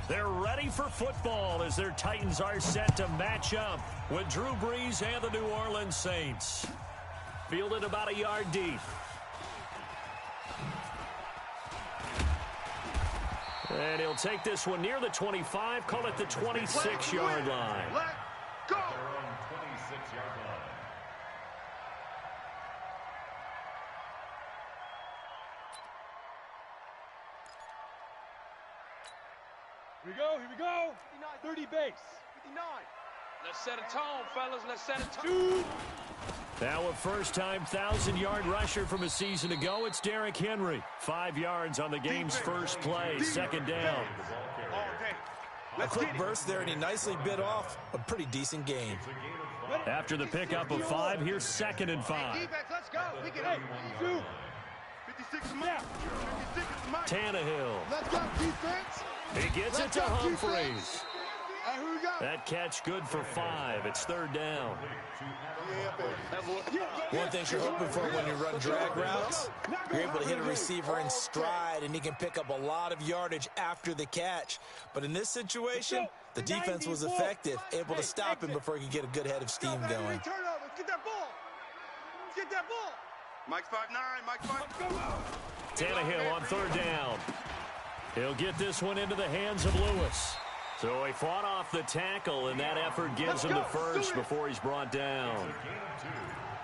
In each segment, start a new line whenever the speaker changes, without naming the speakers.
They're ready for football as their Titans are set to match up with Drew Brees and the New Orleans Saints. Fielded about a yard deep. And he'll take this one near the 25, call it the 26-yard line.
Let go!
Here we go. 30 base.
59. Let's set a tone, fellas. Let's set a tone.
Two.
Now a first-time 1,000-yard rusher from a season ago. It's Derrick Henry. 5 yards on the game's first play. Second down.
A quick burst there, and he nicely bit off a pretty decent gain.
After the pickup of 5, here's 2nd and 5.
Defense, let's go. We can
Hey, two.
56 is mine. 56 is mine.
Tannehill.
Let's go, defense.
He gets it to Humphreys.
Hey, who we got?
That catch good for 5. It's 3rd down.
One thing you're hoping for when you run drag routes, you're able to hit a receiver in stride, and he can pick up a lot of yardage after the catch. But in this situation, the defense was effective, able to stop him before he could get a good head of steam going.
Turnover. Get that ball. Get that ball. Mike's 5'9". Mike's 5'9".
Tannehill on 3rd down. He'll get this one into the hands of Lewis. So he fought off the tackle, and that effort gives him the first before he's brought down.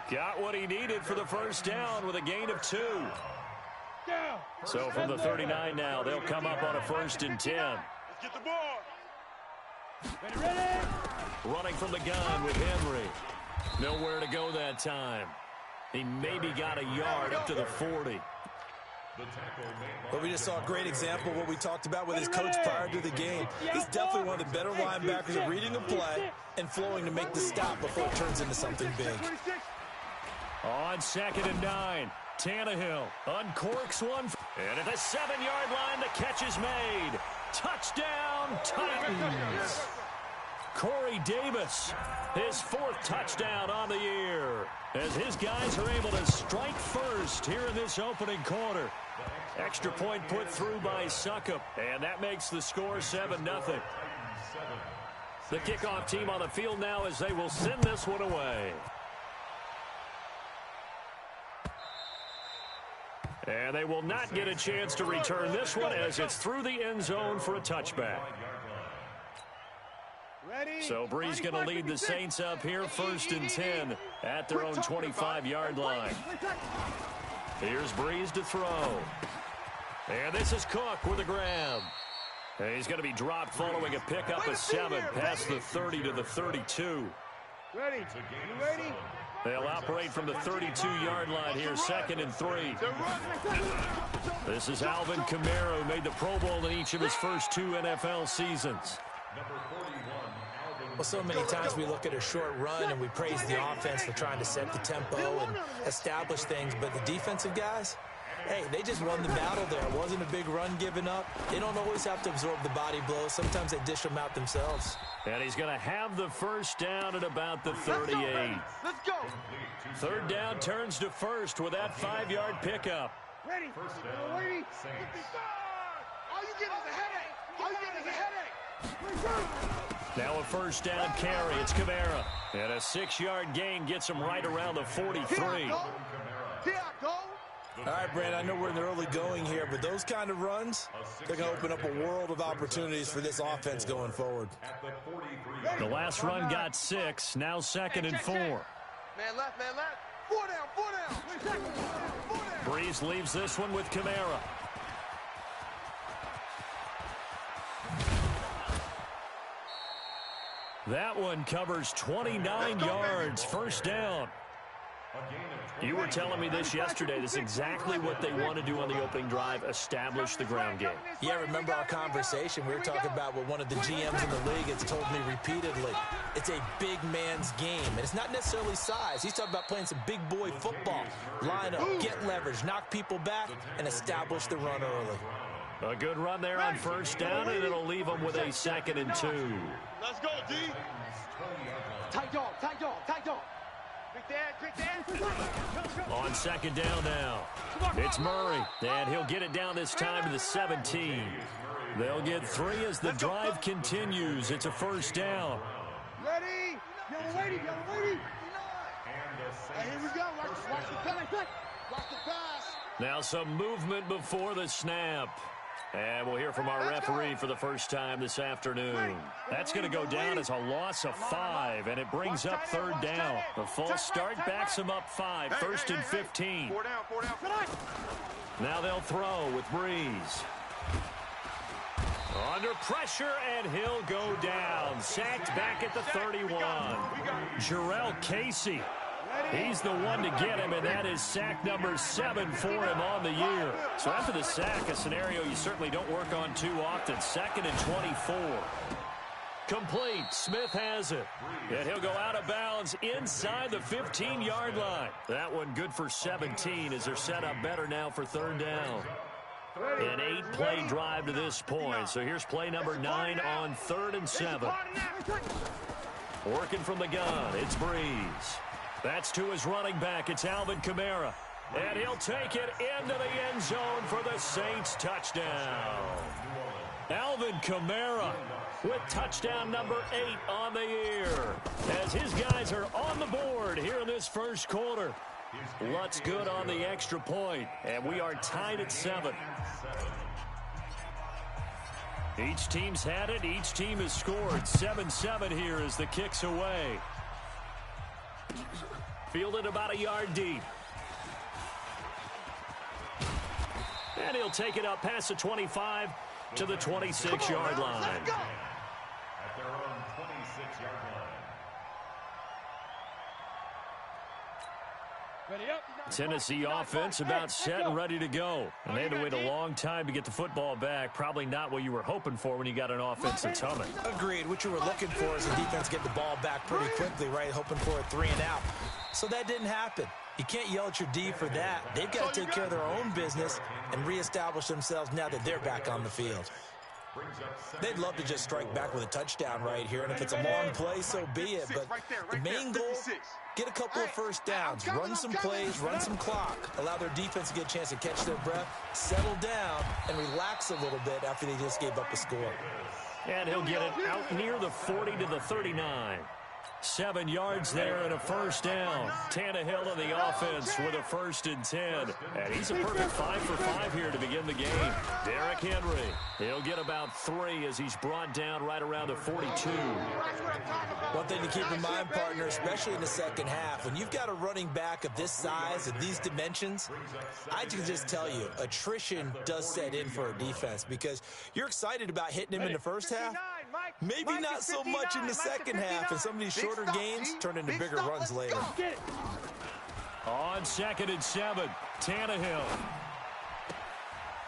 Got what he needed for the first down with a gain of 2. So from the 39 now, they'll come up on a 1st and 10.
Let's get the ball.
Ready.
Running from the gun with Henry. Nowhere to go that time. He maybe got a yard up to the 40.
But we just saw a great example of what we talked about with his coach prior to the game. He's definitely one of the better linebackers at reading a play and flowing to make the stop before it turns into something big.
On 2nd and 9, Tannehill uncorks one. And at the 7-yard line, the catch is made. Touchdown, Titans. Corey Davis, his 4th touchdown on the year, as his guys are able to strike first here in this opening quarter. Extra point put through by Succop, and that makes the score 7-0. The kickoff team on the field now as they will send this one away. And they will not get a chance to return this one as it's through the end zone for a touchback. So Brees going to lead the Saints up here, 1st and 10 at their own 25-yard line. Here's Brees to throw. And this is Cook with a grab. And he's going to be dropped following a pickup of 7 past the 30 to the 32.
Ready. You ready?
They'll operate from the 32-yard line here, 2nd and 3. This is Alvin Kamara, who made the Pro Bowl in each of his first 2 NFL seasons.
Well, so many times we look at a short run and we praise the offense for trying to set the tempo and establish things, but the defensive guys, hey, they just won the battle there. It wasn't a big run given up. They don't always have to absorb the body blows. Sometimes they dish them out themselves.
And he's going to have the first down at about the 38.
Let's go.
3rd down turns to 1st with that 5-yard pickup.
Ready. Ready.
All you get is a headache. All you get is a headache.
Now a 1st down carry. It's Kamara. And a 6-yard gain gets him right around the 43.
Here I go.
All right, Brand, I know we're in the early going here, but those kind of runs, they're going to open up a world of opportunities for this offense going forward.
The last run got 6. Now 2nd and 4.
Man left, man left. 4 down.
Brees leaves this one with Kamara. That one covers 29 yards. 1st down. You were telling me this yesterday. This is exactly what they want to do on the opening drive, establish the ground game.
Yeah, remember our conversation. We were talking about what one of the GMs in the league has told me repeatedly. It's a big man's game, and it's not necessarily size. He's talking about playing some big boy football. Line up, get leverage, knock people back, and establish the run early.
A good run there on 1st down, and it'll leave them with a 2nd and 2.
Let's go, D. Tight dog. Quick dad.
On 2nd down now, it's Murray, and he'll get it down this time to the 17. They'll get 3 as the drive continues. It's a first down.
Ready? Yellow lady, yellow lady. Hey, here we go. Watch the pass. Watch the pass.
Now some movement before the snap. And we'll hear from our referee for the first time this afternoon. That's going to go down as a loss of 5, and it brings up third down. The false start backs them up 5, first and 15.
4 down, 4 down.
Now they'll throw with Breeze. Under pressure, and he'll go down. Sacked back at the 31. Jarrell Casey. He's the one to get him, and that is sack number 7 for him on the year. So after the sack, a scenario you certainly don't work on too often. 2nd and 24. Complete. Smith has it. And he'll go out of bounds inside the 15-yard line. That one good for 17 as they're set up better now for third down. An 8-play drive to this point. So here's play number 9 on 3rd and 7. Working from the gun, it's Breeze. That's to his running back. It's Alvin Kamara. And he'll take it into the end zone for the Saints touchdown. Alvin Kamara with touchdown number 8 on the year. As his guys are on the board here in this first quarter. Lutz good on the extra point. And we are tied at 7. Each team's had it. Each team has scored. 7-7 here as the kick's away. Fielded about a yard deep. And he'll take it up past the 25 to the 26-yard line.
At their own 26-yard line.
Ready up.
Tennessee offense about set and ready to go. And they had to wait a long time to get the football back. Probably not what you were hoping for when you got an offense that's humming.
Agreed. What you were looking for is the defense get the ball back pretty quickly, right? Hoping for a 3 and out. So that didn't happen. You can't yell at your D for that. They've got to take care of their own business and reestablish themselves now that they're back on the field. They'd love to just strike back with a touchdown right here, and if it's a long play, so be it. But the main goal, get a couple of first downs, run some plays, run some clock, allow their defense to get a chance to catch their breath, settle down, and relax a little bit after they just gave up a score.
And he'll get it out near the 40 to the 39. 7 yards there and a first down. Tannehill in the offense with a 1st and 10. And he's a perfect 5 for 5 here to begin the game. Derrick Henry. He'll get about 3 as he's brought down right around the 42.
One thing to keep in mind, partner, especially in the second half, when you've got a running back of this size, of these dimensions, I can just tell you, attrition does set in for a defense because you're excited about hitting him in the first half. Maybe not so much in the second half, and some of these shorter gains turn into bigger runs later.
On 2nd and 7, Tannehill.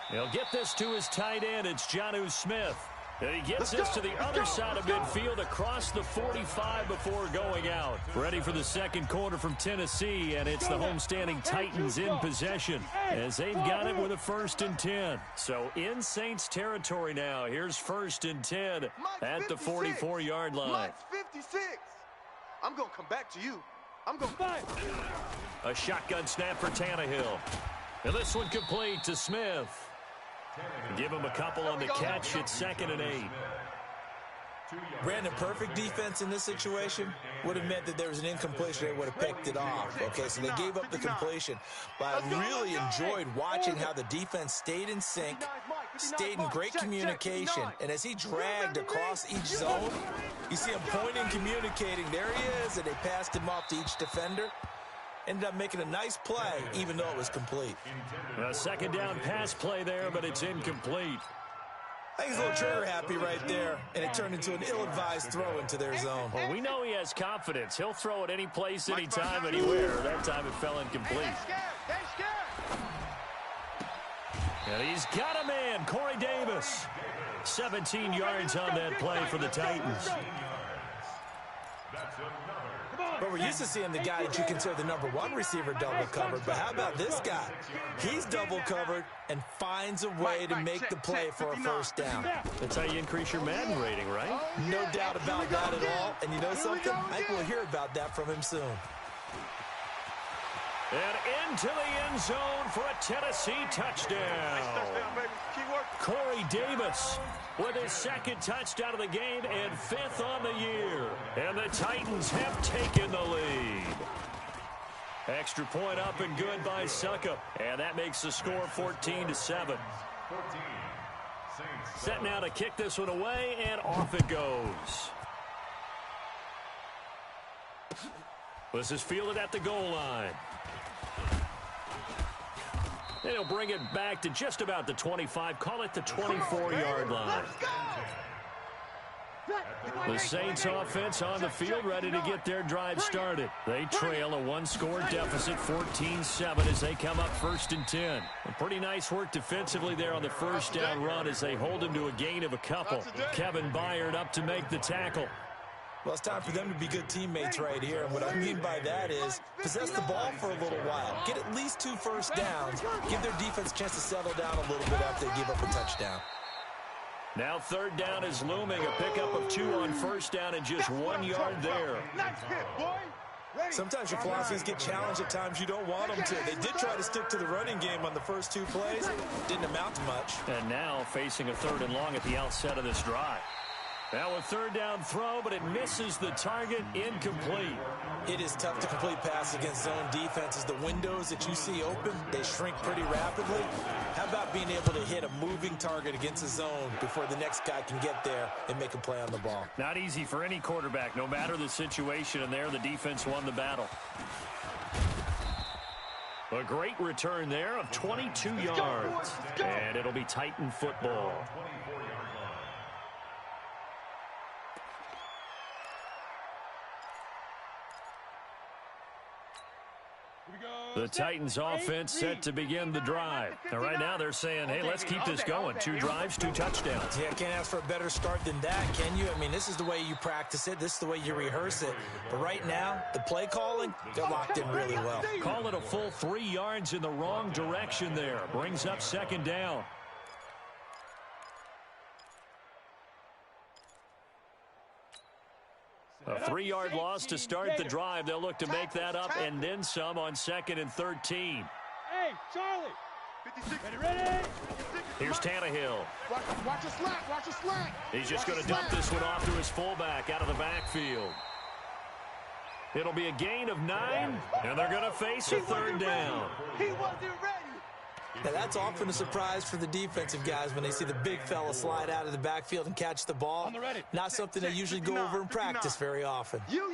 He'll get this to his tight end. It's Jonnu Smith. And he gets this to the other side of midfield across the 45 before going out. Ready for the second quarter from Tennessee, and it's the homestanding Titans in possession as they've got it with a 1st and 10. So in Saints territory now. Here's 1st and 10 at the 44-yard line.
Mike's 56. I'm going to come back to you. I'm going to fight.
A shotgun snap for Tannehill. And this one complete to Smith. Give him a couple on the catch. It's 2nd and 8.
Brandon, perfect defense in this situation would have meant that there was an incompletion. They would have picked it off. Okay, so they gave up the completion. But I really enjoyed watching how the defense stayed in sync, stayed in great communication. And as he dragged across each zone, you see him pointing, communicating. There he is, and they passed him off to each defender. Ended up making a nice play, even though it was complete.
A second down pass play there, but it's incomplete.
I think he's a little trigger happy right there, and it turned into an ill-advised throw into their zone.
Well, we know he has confidence. He'll throw it any place, anytime, anywhere. That time it fell incomplete. And he's got a man, Corey Davis. 17 yards on that play for the Titans.
But we're used to seeing the guy that you consider the #1 receiver double covered. But how about this guy? He's double covered and finds a way to make the play for a first down.
That's how you increase your Madden rating, right?
No doubt about that at all. And you know something? I think we'll hear about that from him soon.
And into the end zone for a Tennessee touchdown.
Touchdown, baby. Keep working.
Corey Davis with his second touchdown of the game and 5th on the year. And the Titans have taken the lead. Extra point up and good by Suckup. And that makes the score 14-7. Set now to kick this one away, and off it goes. This is fielded at the goal line. And he'll bring it back to just about the 25. Call it the 24-yard line. The Saints offense on the field, ready to get their drive started. They trail a one-score deficit, 14-7, as they come up 1st and 10. Pretty nice work defensively there on the first down run as they hold him to a gain of a couple. Kevin Byard up to make the tackle.
Well, it's time for them to be good teammates right here. And what I mean by that is possess the ball for a little while. Get at least 2 first downs. Give their defense a chance to settle down a little bit after they give up a touchdown.
Now 3rd down is looming. A pickup of 2 on 1st down and just 1 yard there.
Nice hit, boy.
Sometimes your philosophies get challenged at times you don't want them to. They did try to stick to the running game on the first 2 plays. Didn't amount to much.
And now facing a 3rd and long at the outset of this drive. Now a 3rd down throw, but it misses the target, incomplete.
It is tough to complete passes against zone defenses. The windows that you see open, they shrink pretty rapidly. How about being able to hit a moving target against a zone before the next guy can get there and make a play on the ball?
Not easy for any quarterback, no matter the situation, and there the defense won the battle. A great return there of 22 yards, and it'll be Titan football. The Titans offense set to begin the drive. And right now they're saying, hey, let's keep this going. 2 drives, 2 touchdowns.
Yeah, can't ask for a better start than that, can you? I mean, this is the way you practice it. This is the way you rehearse it. But right now, the play calling, they're locked in really well.
Call it a full 3 yards in the wrong direction there. Brings up 2nd down. A 3-yard loss to start the drive. They'll look to make that up and then some on 2nd and 13.
Hey, Charlie. 56. Ready?
Here's Tannehill.
Watch the slant. Watch the slant.
He's just going to dump this one off to his fullback out of the backfield. It'll be a gain of 9, and they're going to face a 3rd down.
He wasn't ready.
Now, that's often a surprise for the defensive guys when they see the big fella slide out of the backfield and catch the ball. Not something they usually go over in practice very often.
You.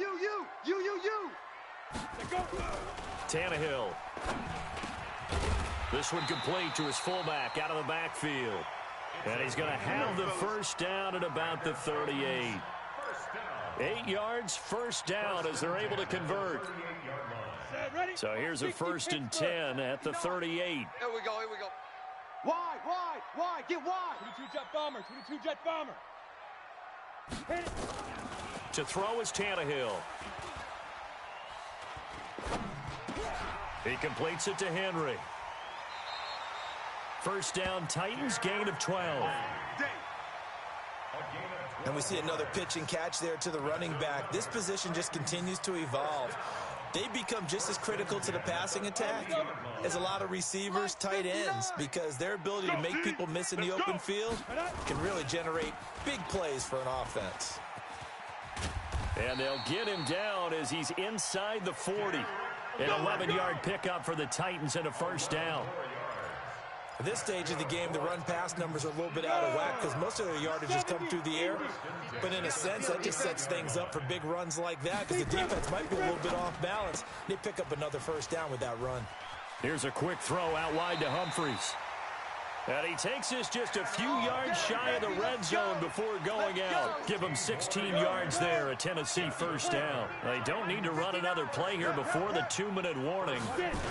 Tannehill. This one complete to his fullback out of the backfield. And he's going to have the 1st down at about the 38. 8 yards, 1st down as they're able to convert. So here's a 1st and 10 at the 38.
Here we go.
Why? Get wide. 22 jet bomber. Hit it.
To throw is Tannehill. He completes it to Henry. 1st down, Titans, gain of 12.
And we see another pitch and catch there to the running back. This position just continues to evolve. They become just as critical to the passing attack as a lot of receivers, tight ends, because their ability to make people miss in the open field can really generate big plays for an offense.
And they'll get him down as he's inside the 40. An 11-yard pickup for the Titans and a 1st down.
At this stage of the game, the run-pass numbers are a little bit out of whack because most of their yardage has come through the air. But in a sense, that just sets things up for big runs like that because the defense might be a little bit off balance. They pick up another 1st down with that run.
Here's a quick throw out wide to Humphries. And he takes this just a few yards shy of the red zone before going out. Give him 16 yards there, a Tennessee 1st down. They don't need to run another play here before the 2-minute warning.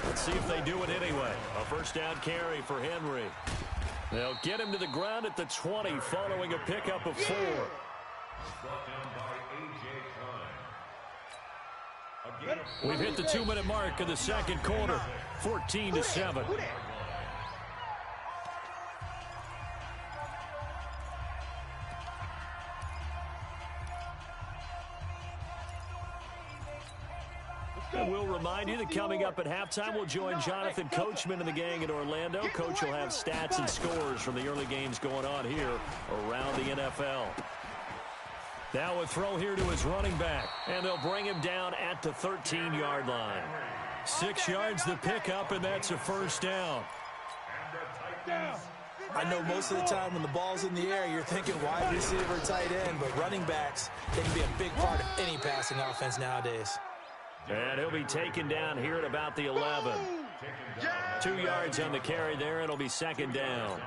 Let's see if they do it anyway. A 1st down carry for Henry. They'll get him to the ground at the 20 following a pickup of 4. We've hit the 2-minute mark of the 2nd quarter, 14-7. And we'll remind you that coming up at halftime, we'll join Jonathan Coachman and the gang in Orlando. Coach will have stats and scores from the early games going on here around the NFL. Now a throw here to his running back, and they'll bring him down at the 13-yard line. 6 yards the pickup, and that's a first down.
I know most of the time when the ball's in the air, you're thinking wide receiver, tight end, but running backs, they can be a big part of any passing offense nowadays.
And he'll be taken down here at about the 11. 2 yards on the carry there, and it'll be second down.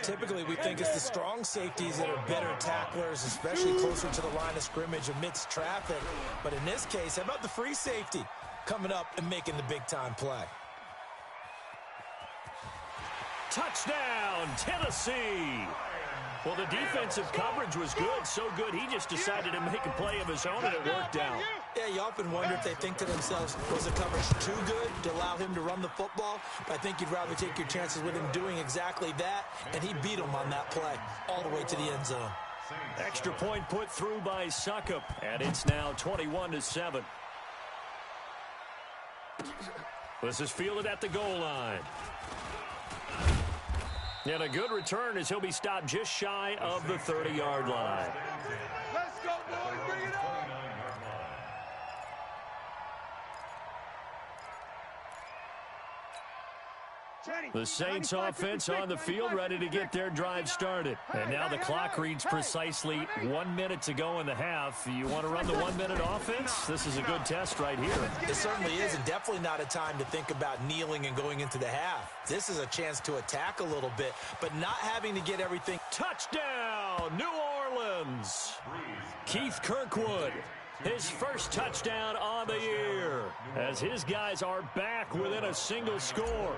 Typically, we think it's the strong safeties that are better tacklers, especially closer to the line of scrimmage amidst traffic. But in this case, how about the free safety coming up and making the big-time play?
Touchdown, Tennessee! Well, the defensive coverage was good, so good he just decided to make a play of his own, and it worked out.
Yeah, you often wonder if they think to themselves, was the coverage too good to allow him to run the football? But I think you'd rather take your chances with him doing exactly that, and he beat him on that play all the way to the end zone.
Extra point put through by Suckup, and it's now 21-7. This is fielded at the goal line. And a good return as he'll be stopped just shy of the 30-yard line.
Let's go, boys. Bring it on.
The Saints offense on the field ready to get their drive started. And now the clock reads precisely 1 minute to go in the half. You want to run the 1 minute offense? This is a good test right here.
It certainly is, and definitely not a time to think about kneeling and going into the half. This is a chance to attack a little bit, but not having to get everything.
Touchdown, New Orleans. Keith Kirkwood, his first touchdown on the year, as his guys are back within a single score.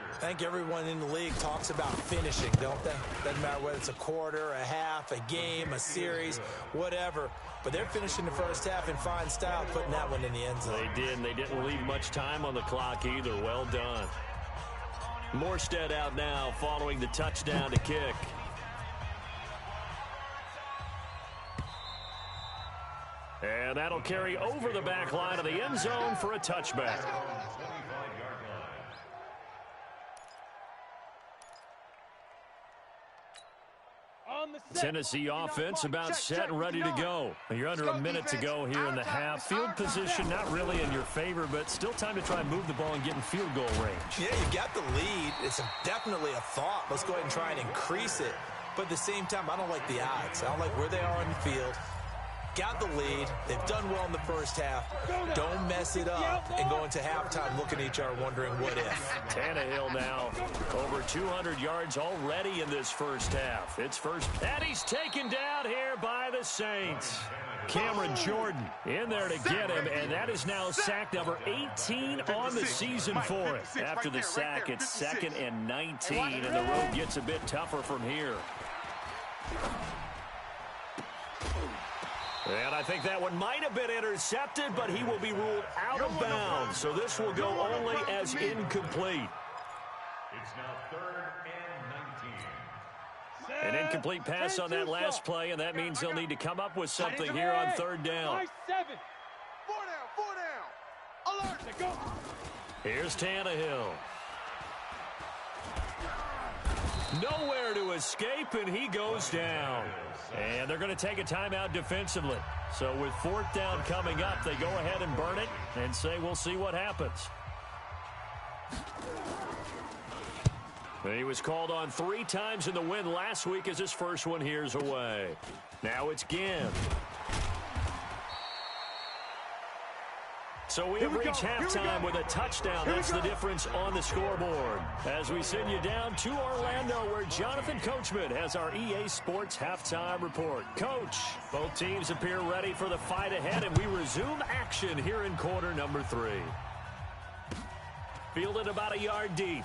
I think everyone in the league talks about finishing, don't they? Doesn't matter whether it's a quarter, a half, a game, a series, whatever. But they're finishing the first half in fine style, putting that one in the end zone.
They did, and they didn't leave much time on the clock either. Well done. Morstead out now following the touchdown to kick. And that'll carry over the back line of the end zone for a touchback. Tennessee offense about set and ready to go. You're under a minute to go here in the half. Field position not really in your favor, but still time to try and move the ball and get in field goal range.
Yeah, you got the lead. It's definitely a thought. Let's go ahead and try and increase it. But at the same time, I don't like the odds. I don't like where they are on the field. Got the lead. They've done well in the first half. Don't mess it up and go into halftime looking at each other wondering what if.
Tannehill now over 200 yards already in this first half. It's first. And he's taken down here by the Saints. Cameron Jordan in there to get him, and that is now sack number 18 on the season for it. After the sack, it's 2nd and 19, and the road gets a bit tougher from here. And I think that one might have been intercepted, but he will be ruled out of bounds. So this will go only as incomplete.
It's now 3rd and 19.
An incomplete pass on that last play, and that means they'll need to come up with something here on 3rd down.
4 down. Alert.
Here's Tannehill. Nowhere to escape, and he goes down. And they're going to take a timeout defensively. So with 4th down coming up, they go ahead and burn it and say we'll see what happens. He was called on 3 times in the win last week as his first one here's away. Now it's Ginn. So we have reached halftime with a touchdown. That's the difference on the scoreboard. As we send you down to Orlando, where Jonathan Coachman has our EA Sports halftime report. Coach, both teams appear ready for the fight ahead, and we resume action here in quarter number 3. Fielded about a yard deep.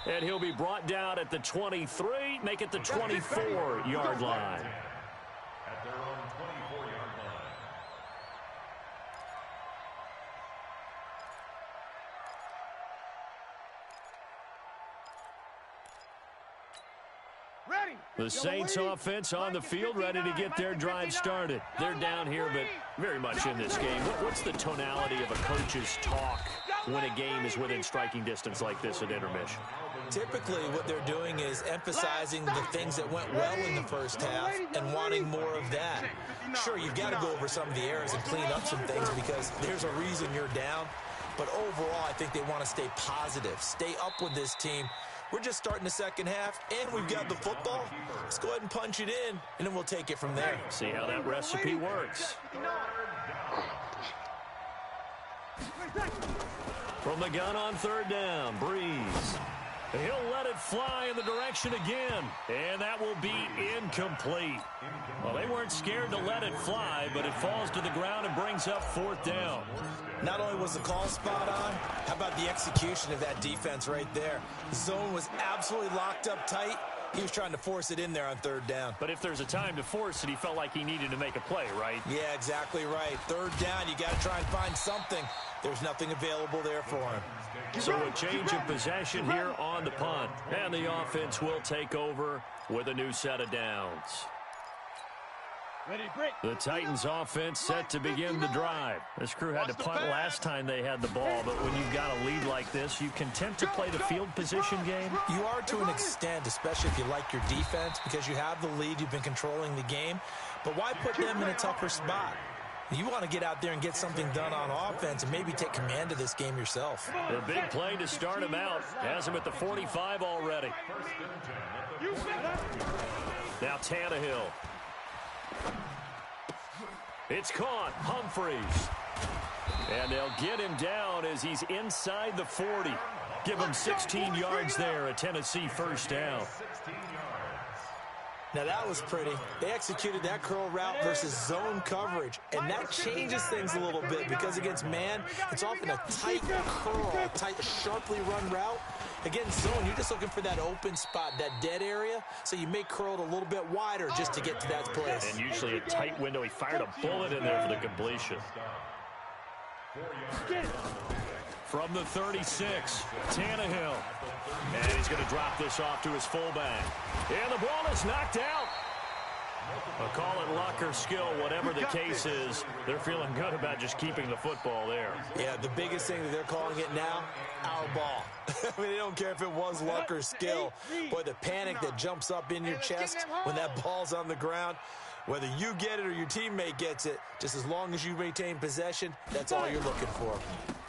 And he'll be brought down at the 23, make it the 24-yard line.
At their own 24-yard line.
The Saints offense on the field, ready to get their drive started. They're down here, but very much in this game. What's the tonality of a coach's talk when a game is within striking distance like this at intermission?
Typically, what they're doing is emphasizing the things that went well in the first half and wanting more of that. Sure, you've got to go over some of the errors and clean up some things because there's a reason you're down. But overall, I think they want to stay positive, stay up with this team. We're just starting the second half, and we've got the football. Let's go ahead and punch it in, and then we'll take it from there.
See how that recipe works. From the gun on third down, Breeze. He'll let it fly in the direction again, and that will be incomplete. Well, they weren't scared to let it fly, but it falls to the ground and brings up fourth down.
Not only was the call spot on, how about the execution of that defense right there? Zone was absolutely locked up tight. He was trying to force it in there on third down.
But if there's a time to force it, he felt like he needed to make a play, right?
Yeah, exactly right. Third down, you got to try and find something. There's nothing available there for him.
So a change of possession here on the punt. And the offense will take over with a new set of downs. The Titans offense set to begin the drive. This crew had to punt last time they had the ball, but when you've got a lead like this, you content to play the field position game?
You are to an extent, especially if you like your defense, because you have the lead, you've been controlling the game. But why put them in a tougher spot? You want to get out there and get something done on offense and maybe take command of this game yourself.
The big play to start him out. Has him at the 45 already. Now Tannehill. It's caught. Humphreys. And they'll get him down as he's inside the 40. Give him 16 yards there, a Tennessee first down.
Now that was pretty. They executed that curl route versus zone coverage, and that changes things a little bit because against man, it's often a tight curl, a tight, sharply run route. Against zone, you're just looking for that open spot, that dead area, so you may curl it a little bit wider just to get to that place. And
usually a tight window. He fired a bullet in there for the completion. From the 36, Tannehill. And he's going to drop this off to his fullback. And the ball is knocked out. I'll call it luck or skill, whatever the case is. They're feeling good about just keeping the football there.
Yeah, the biggest thing that they're calling it now, our ball. I mean, they don't care if it was luck or skill. Boy, the panic that jumps up in your chest when that ball's on the ground, whether you get it or your teammate gets it, just as long as you maintain possession, that's all you're looking for.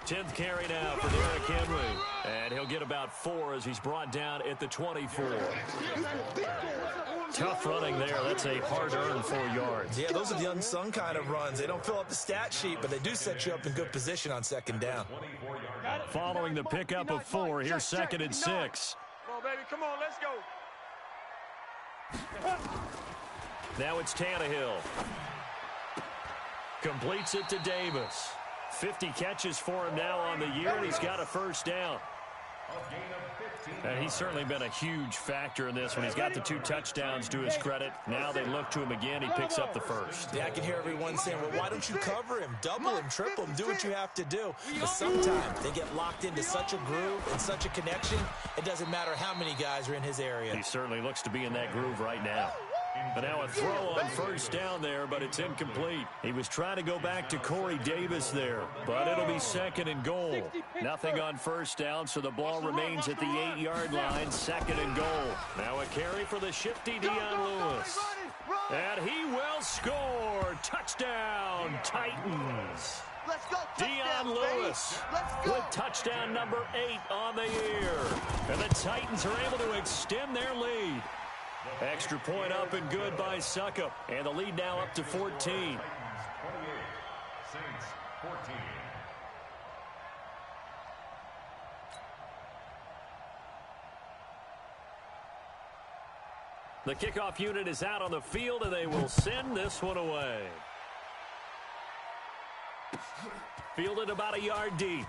10th carry now for Derrick Henry. And he'll get about 4 as he's brought down at the 24. Tough running there. That's a hard-earned 4 yards.
Yeah, those are the unsung kind of runs. They don't fill up the stat sheet, but they do set you up in good position on second down.
Following the pickup of 4, here's 2nd and 6.
Come on, baby. Come on, let's go.
Now it's Tannehill. Completes it to Davis. 50 catches for him now on the year, and he's got a first down. And he's certainly been a huge factor in this when he's got the 2 touchdowns to his credit. Now they look to him again. He picks up the first.
Yeah, I can hear everyone saying, well, why don't you cover him? Double him, triple him, do what you have to do. But sometimes they get locked into such a groove and such a connection, it doesn't matter how many guys are in his area.
He certainly looks to be in that groove right now. But now a throw on first down there, but it's incomplete. He was trying to go back to Corey Davis there, but it'll be 2nd and goal. Nothing on first down, so the ball remains at the 8-yard line, 2nd and goal. Now a carry for the shifty Dion Lewis. And he will score. Touchdown, Titans.
Let's go,
Dion Lewis with touchdown number 8 on the year. And the Titans are able to extend their lead. Extra point up and good by Suckup. And the lead now up to 14.
Saints 14.
The kickoff unit is out on the field, and they will send this one away. Fielded about a yard deep.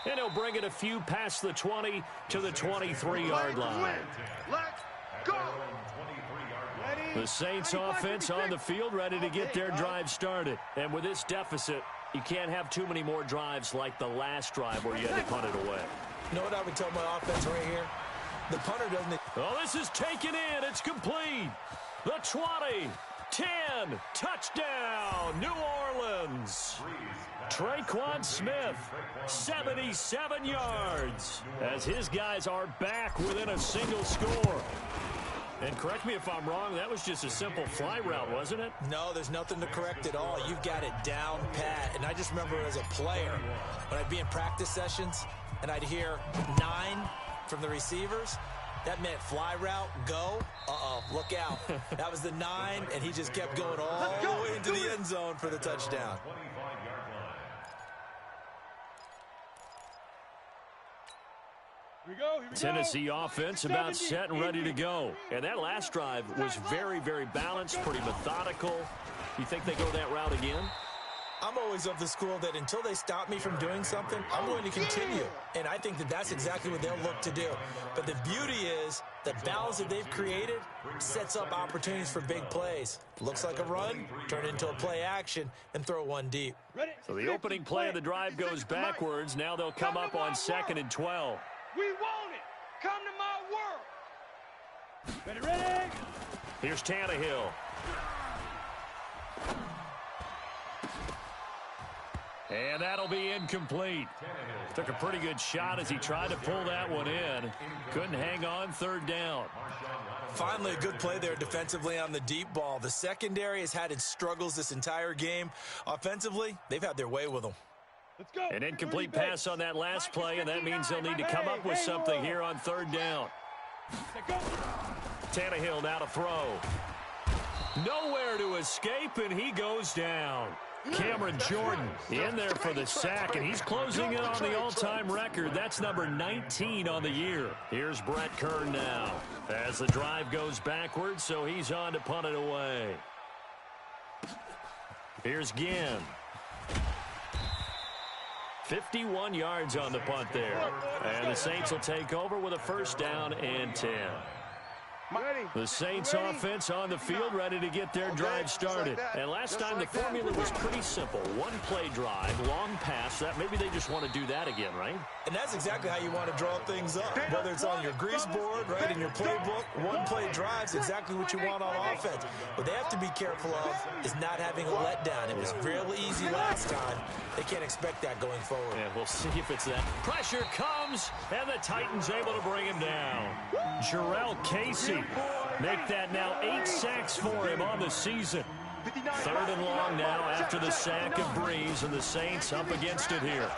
And he'll bring it a few past the 20 to the 23-yard line.
Let's go.
The Saints offense on the field, ready to get their drive started. And with this deficit, you can't have too many more drives like the last drive where you had to punt it away.
You know what I would tell my offense right here? The punter doesn't...
Oh, this is taken in. It's complete. The 20, 10, touchdown, New Orleans. Traquan Smith, 77 yards, as his guys are back within a single score. And correct me if I'm wrong, that was just a simple fly route, wasn't it?
No, there's nothing to correct at all. You've got it down pat. And I just remember as a player, when I'd be in practice sessions and I'd hear 9 from the receivers, that meant fly route, go. Uh-oh, look out. That was the 9, and he just kept going all the way into the end zone for the touchdown.
Here we go.
Tennessee offense about set and ready to go. And that last drive was very, very balanced, pretty methodical. You think they go that route again?
I'm always of the school that until they stop me from doing something, I'm going to continue. And I think that that's exactly what they'll look to do. But the beauty is the balance that they've created sets up opportunities for big plays. Looks like a run, turn it into a play action, and throw one deep.
So the opening play of the drive goes backwards. Now they'll come up on 2nd and 12.
We want it. Come to my world. Ready.
Here's Tannehill. And that'll be incomplete. Took a pretty good shot as he tried to pull that one in. Couldn't hang on, 3rd down.
Finally, a good play there defensively on the deep ball. The secondary has had its struggles this entire game. Offensively, they've had their way with them.
Let's go.
An incomplete pass on that last play, and that means they'll need to come up with something here on 3rd down. Tannehill now to throw. Nowhere to escape, and he goes down. Cameron Jordan in there for the sack, and he's closing in on the all-time record. That's number 19 on the year. Here's Brett Kern now as the drive goes backwards, so he's on to punt it away. Here's Ginn. 51 yards on the punt there. And the Saints will take over with a 1st down and 10. The Saints offense on the field ready to get their drive started. And last time the formula was pretty simple. 1-play drive, long pass. That maybe they just want to do that again, right?
And that's exactly how you want to draw things up. Whether it's on your grease board, right, in your playbook, 1-play drives exactly what you want on offense. What they have to be careful of is not having a letdown. It was really easy last time. They can't expect that going forward.
Yeah, we'll see if it's that. Pressure comes, and the Titans able to bring him down. Jarrell Casey make that now 8 sacks for him on the season. 3rd and long now after the sack of Breeze, and the Saints up against it here.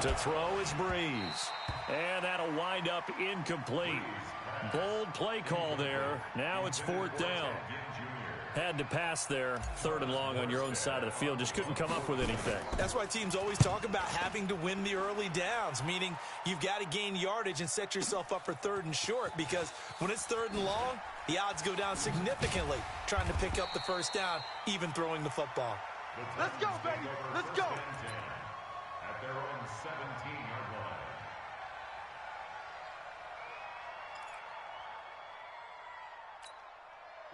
To throw is Breeze. And that'll wind up incomplete. Bold play call there. Now it's 4th down. Had to pass there, 3rd and long on your own side of the field. Just couldn't come up with anything.
That's why teams always talk about having to win the early downs, meaning you've got to gain yardage and set yourself up for 3rd and short, because when it's 3rd and long, the odds go down significantly trying to pick up the 1st down, even throwing the football.
Let's go, baby. Let's go.
At their own 17-yard line.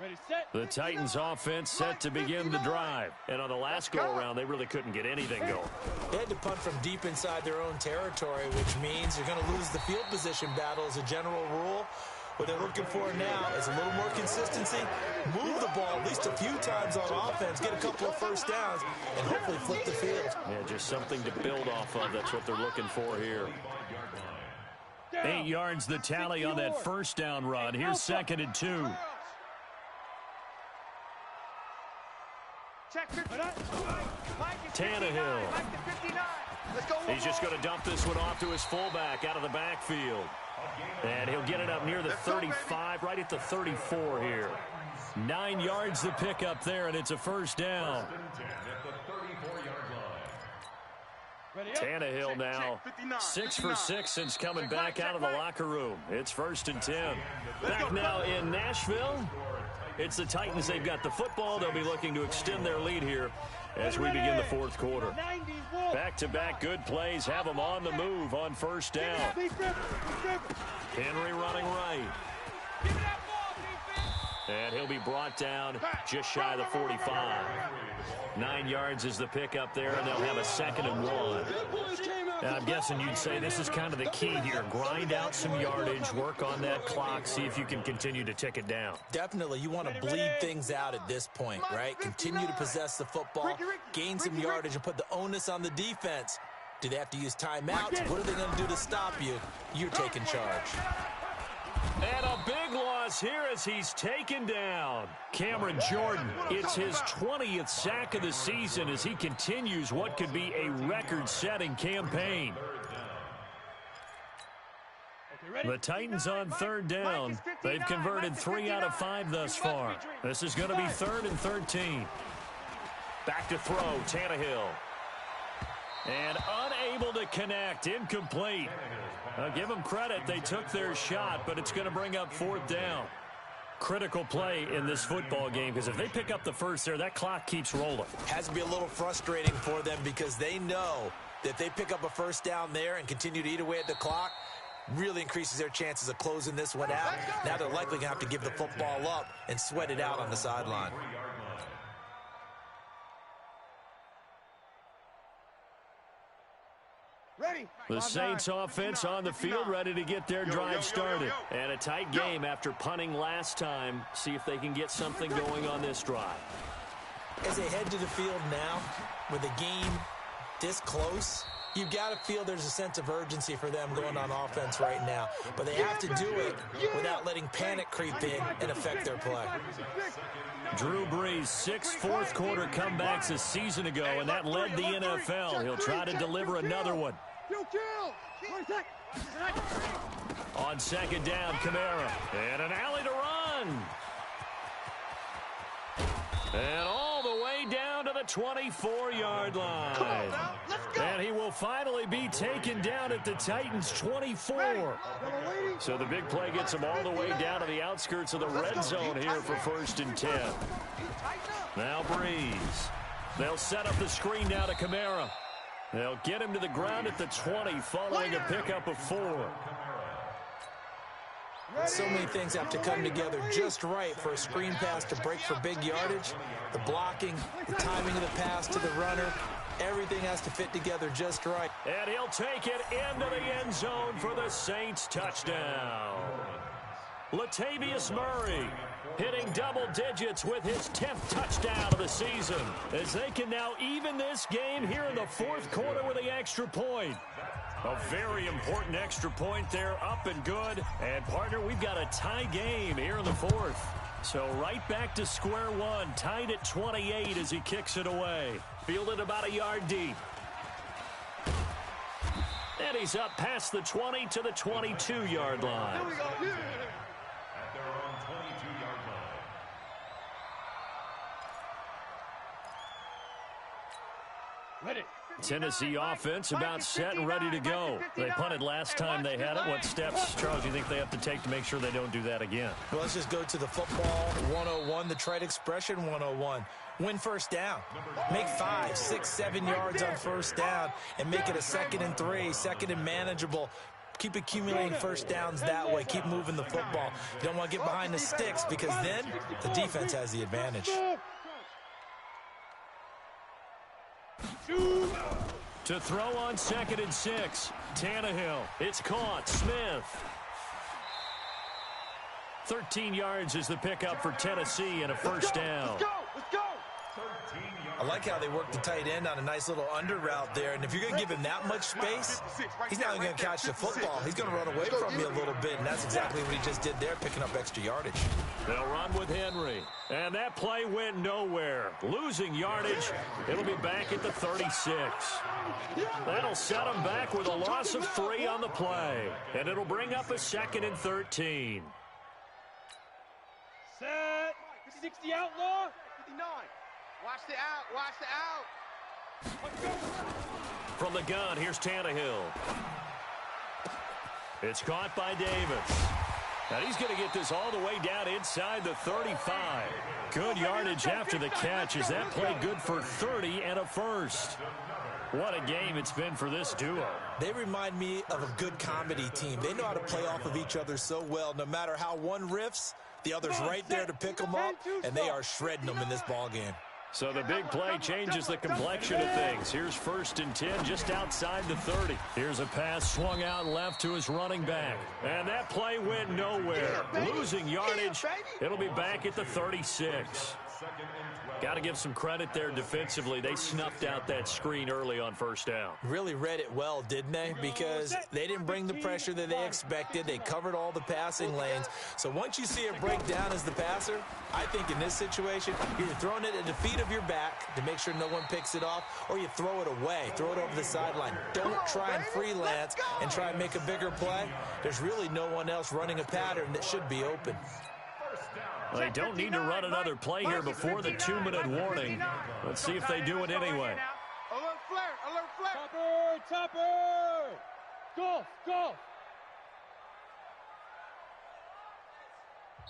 Ready, set.
The Titans offense set to begin the drive. And on the last go-around, they really couldn't get anything going.
They had to punt from deep inside their own territory, which means you're going to lose the field position battle as a general rule. What they're looking for now is a little more consistency, move the ball at least a few times on offense, get a couple of 1st downs, and hopefully flip the field.
Yeah, just something to build off of. That's what they're looking for here. 8 yards the tally on that 1st down run. Here's 2nd and 2. Tannehill. He's just going to dump this one off to his fullback out of the backfield. And he'll get it up near the 35, right at the 34 here. 9 yards the pick up there, and it's a 1st down. Tannehill now 6 for 6 since coming back out of the locker room. It's 1st and 10. Back now in Nashville. It's the Titans. They've got the football. They'll be looking to extend their lead here as we begin the 4th quarter. Back-to-back good plays have them on the move on 1st down. Henry running right. And he'll be brought down just shy of the 45. 9 yards is the pickup there, and they'll have a 2nd and 1. I'm guessing you'd say this is kind of the key here. Grind out some yardage, work on that clock, see if you can continue to tick it down.
Definitely. You want to bleed things out at this point, right? Continue to possess the football, gain some yardage, and put the onus on the defense. Do they have to use timeouts? What are they going to do to stop you? You're taking charge.
And a big loss here as he's taken down. Cameron Jordan, it's his 20th sack of the season as he continues what could be a record-setting campaign. The Titans on third down. They've converted 3 out of 5 thus far. This is going to be 3rd and 13. Back to throw, Tannehill. And unable to connect, incomplete. I'll give them credit, they took their shot, but it's going to bring up 4th down. Critical play in this football game, because if they pick up the first there, that clock keeps rolling.
Has to be a little frustrating for them because they know that if they pick up a first down there and continue to eat away at the clock, really increases their chances of closing this one out. Now they're likely going to have to give the football up and sweat it out on the sideline.
The Saints offense on the field, ready to get their drive started. And a tight game after punting last time. See if they can get something going on this drive.
As they head to the field now, with the game this close, you've got to feel there's a sense of urgency for them going on offense right now. But they have to do it without letting panic creep in and affect their play.
Drew Brees, 6 fourth-quarter comebacks a season ago, and that led the NFL. He'll try to deliver another one. On second down, Kamara. And an alley to run. And all the way down to the 24-yard line. And he will finally be taken down at the Titans' 24. So the big play gets him all the way down to the outskirts of the red zone here for 1st and 10. Now Breeze. They'll set up the screen now to Kamara. They'll get him to the ground at the 20 following a pickup of 4.
So many things have to come together just right for a screen pass to break for big yardage. The blocking, the timing of the pass to the runner, everything has to fit together just right.
And he'll take it into the end zone for the Saints touchdown. Latavius Murray hitting double digits with his 10th touchdown of the season as they can now even this game here in the 4th quarter with the extra point. A very important extra point there, up and good. And, partner, we've got a tie game here in the 4th. So right back to square one, tied at 28 as he kicks it away. Fielded about a yard deep. And he's up past the 20 to the 22-yard line.
At their own 22-yard line.
Ready.
Tennessee offense about set and ready to go. They punted last time they had it. What steps, Charles, do you think they have to take to make sure they don't do that again?
Well, let's just go to the football 101, the trite expression 101. Win first down. Make 5, 6, 7 yards on first down and make it a 2nd and 3, 2nd and manageable. Keep accumulating first downs that way. Keep moving the football. You don't want to get behind the sticks because then the defense has the advantage.
To throw on 2nd and 6. Tannehill. It's caught. Smith. 13 yards is the pickup for Tennessee and a first down.
Let's go.
I like how they work the tight end on a nice little under route there. And if you're going to give him that much space, he's not going to catch the football. He's going to run away from you a little bit, and that's exactly what he just did there, picking up extra yardage.
They'll run with Henry. And that play went nowhere. Losing yardage. It'll be back at the 36. That'll set them back with a loss of 3 on the play. And it'll bring up a 2nd and 13.
Set. 60 outlaw.
59. Watch the out. Watch the out.
From the gun, here's Tannehill. It's caught by Davis. And he's going to get this all the way down inside the 35. Good yardage after the catch. Is that play good for 30 and a first? What a game it's been for this duo.
They remind me of a good comedy team. They know how to play off of each other so well. No matter how one riffs, the other's right there to pick them up, and they are shredding them in this ball game.
So the big play changes the complexion of things. Here's 1st and 10 just outside the 30. Here's a pass swung out left to his running back. And that play went nowhere. Losing yardage. It'll be back at the 36. Got to give some credit there defensively. They snuffed out that screen early on 1st down.
Really read it well, didn't they? Because they didn't bring the pressure that they expected. They covered all the passing lanes. So once you see it break down as the passer, I think in this situation, you're either throwing it at the feet of your back to make sure no one picks it off, or you throw it away, throw it over the sideline. Don't try and freelance and try and make a bigger play. There's really no one else running a pattern that should be open.
Well, they don't need to run another play here before the 2-minute warning. Let's see if they do it anyway.
Alert flare, alert flare.
Topper! Go!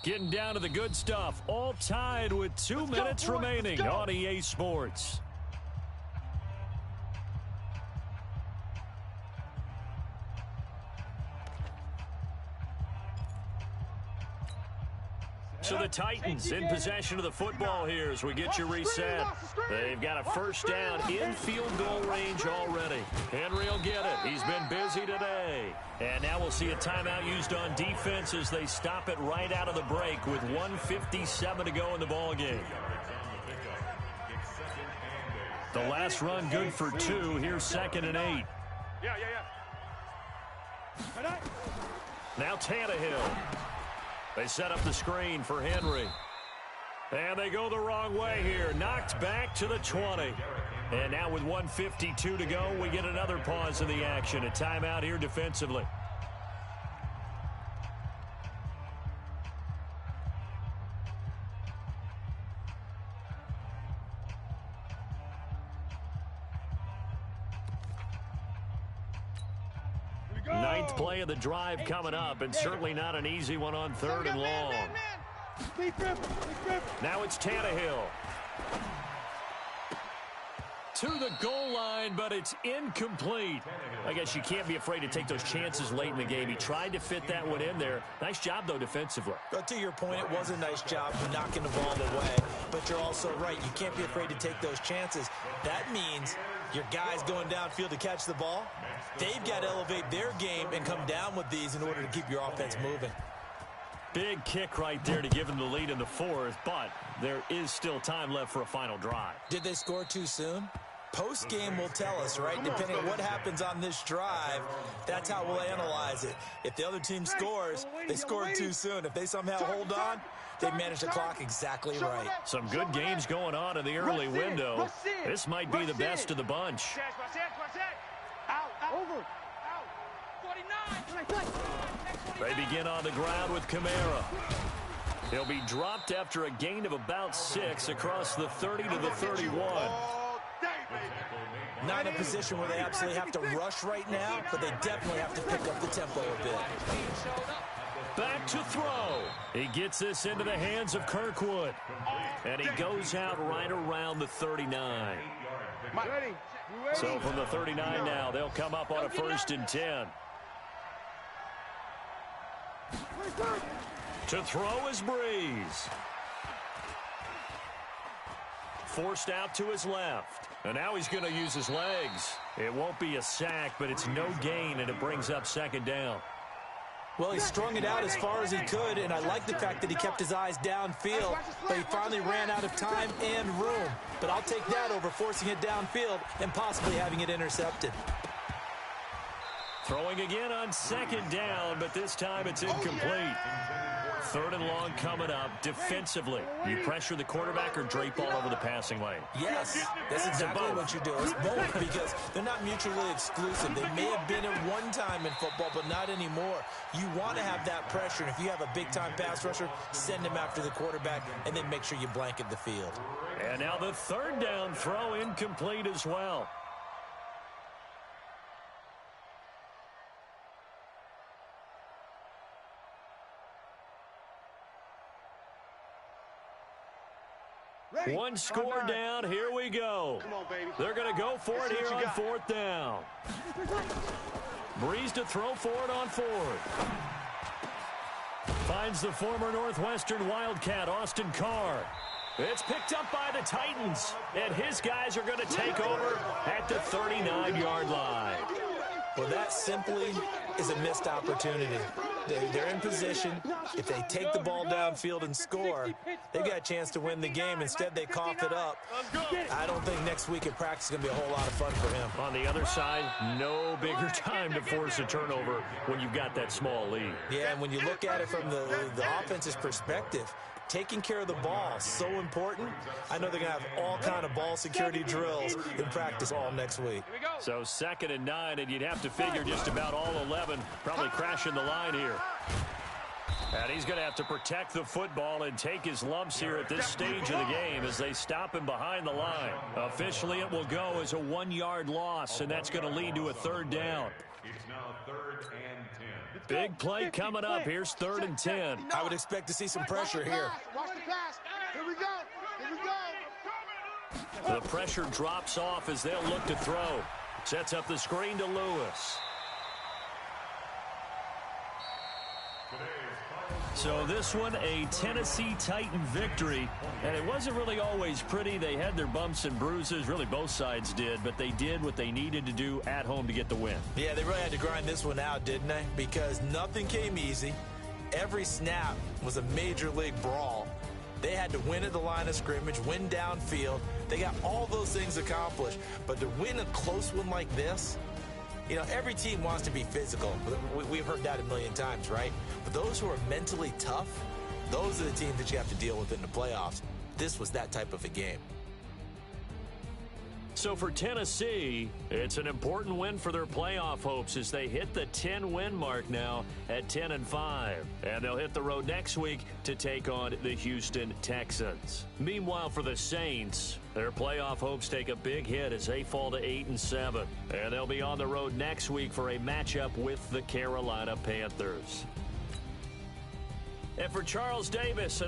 Getting down to the good stuff. All tied with 2 minutes remaining on EA Sports. So the Titans in possession of the football here as we get you reset. They've got a 1st down in field goal range already. Henry will get it. He's been busy today. And now we'll see a timeout used on defense as they stop it right out of the break with 1:57 to go in the ball game. The last run good for 2. Here's 2nd and 8.
Yeah.
Now Tannehill. They set up the screen for Henry. And they go the wrong way here. Knocked back to the 20. And now with 1:52 to go, we get another pause in the action. A timeout here defensively. Ninth play of the drive coming up, and certainly not an easy one on 3rd and long. Now it's Tannehill. To the goal line, but it's incomplete. I guess you can't be afraid to take those chances late in the game. He tried to fit that one in there. Nice job, though, defensively.
But to your point, it was a nice job knocking the ball away. But you're also right. You can't be afraid to take those chances. That means your guys going downfield to catch the ball, they've got to elevate their game and come down with these in order to keep your offense moving.
Big kick right there to give them the lead in the 4th, but there is still time left for a final drive.
Did they score too soon? Post-game will tell us, right? Depending on what happens on this drive, that's how we'll analyze it. If the other team scores, they scored too soon. If they somehow hold on, they managed the clock exactly right.
Some good games going on in the early window. This might be the best of the bunch. They begin on the ground with Kamara. He'll be dropped after a gain of about 6 across the 30 to the 31.
Not in a position where they absolutely have to rush right now, but they definitely have to pick up the tempo a bit.
Back to throw. He gets this into the hands of Kirkwood. And he goes out right around the 39. So from the 39 now, they'll come up on a 1st and 10. To throw is Breeze. Forced out to his left. And now he's going to use his legs. It won't be a sack, but it's no gain, and it brings up 2nd down.
Well, he strung it out as far as he could, and I like the fact that he kept his eyes downfield, but he finally ran out of time and room. But I'll take that over forcing it downfield and possibly having it intercepted.
Throwing again on 2nd down, but this time it's incomplete. 3rd and long coming up defensively. You pressure the quarterback or drape all over the passing lane?
Yes, that's exactly what you do. It's both because they're not mutually exclusive. They may have been at one time in football, but not anymore. You want to have that pressure, and if you have a big-time pass rusher, send him after the quarterback, and then make sure you blanket the field.
And now the 3rd down throw incomplete as well. One score down. Here we go.
Come on, baby.
They're going to go for it here on 4th down. Breeze to throw for it on 4th. Finds the former Northwestern Wildcat, Austin Carr. It's picked up by the Titans, and his guys are going to take over at the 39-yard line.
Well, that simply is a missed opportunity. They're in position. If they take the ball downfield and score, they've got a chance to win the game. Instead, they cough it up. I don't think next week at practice is going to be a whole lot of fun for him.
On the other side, no bigger time to force a turnover when you've got that small lead.
Yeah, and when you look at it from the offense's perspective, taking care of the ball, so important. I know they're going to have all kind of ball security drills in practice all next week.
So 2nd and 9, and you'd have to figure just about all 11 probably crashing the line here. And he's going to have to protect the football and take his lumps here at this stage of the game as they stop him behind the line. Officially, it will go as a 1-yard loss, and that's going to lead to a 3rd down.
It's now 3rd and 10.
Big play coming up. Here's 3rd and 10.
I would expect to see some pressure here.
Watch the pass. Here we go. Here we go.
The pressure drops off as they'll look to throw. Sets up the screen to Lewis. So this one, a Tennessee Titan victory. And it wasn't really always pretty. They had their bumps and bruises. Really, both sides did. But they did what they needed to do at home to get the win.
Yeah, they really had to grind this one out, didn't they? Because nothing came easy. Every snap was a major league brawl. They had to win at the line of scrimmage, win downfield. They got all those things accomplished. But to win a close one like this, you know, every team wants to be physical. We've heard that a million times, right? But those who are mentally tough, those are the teams that you have to deal with in the playoffs. This was that type of a game.
So for Tennessee, it's an important win for their playoff hopes as they hit the 10-win mark now at 10-5. And they'll hit the road next week to take on the Houston Texans. Meanwhile, for the Saints, their playoff hopes take a big hit as they fall to 8-7. And they'll be on the road next week for a matchup with the Carolina Panthers. And for Charles Davis...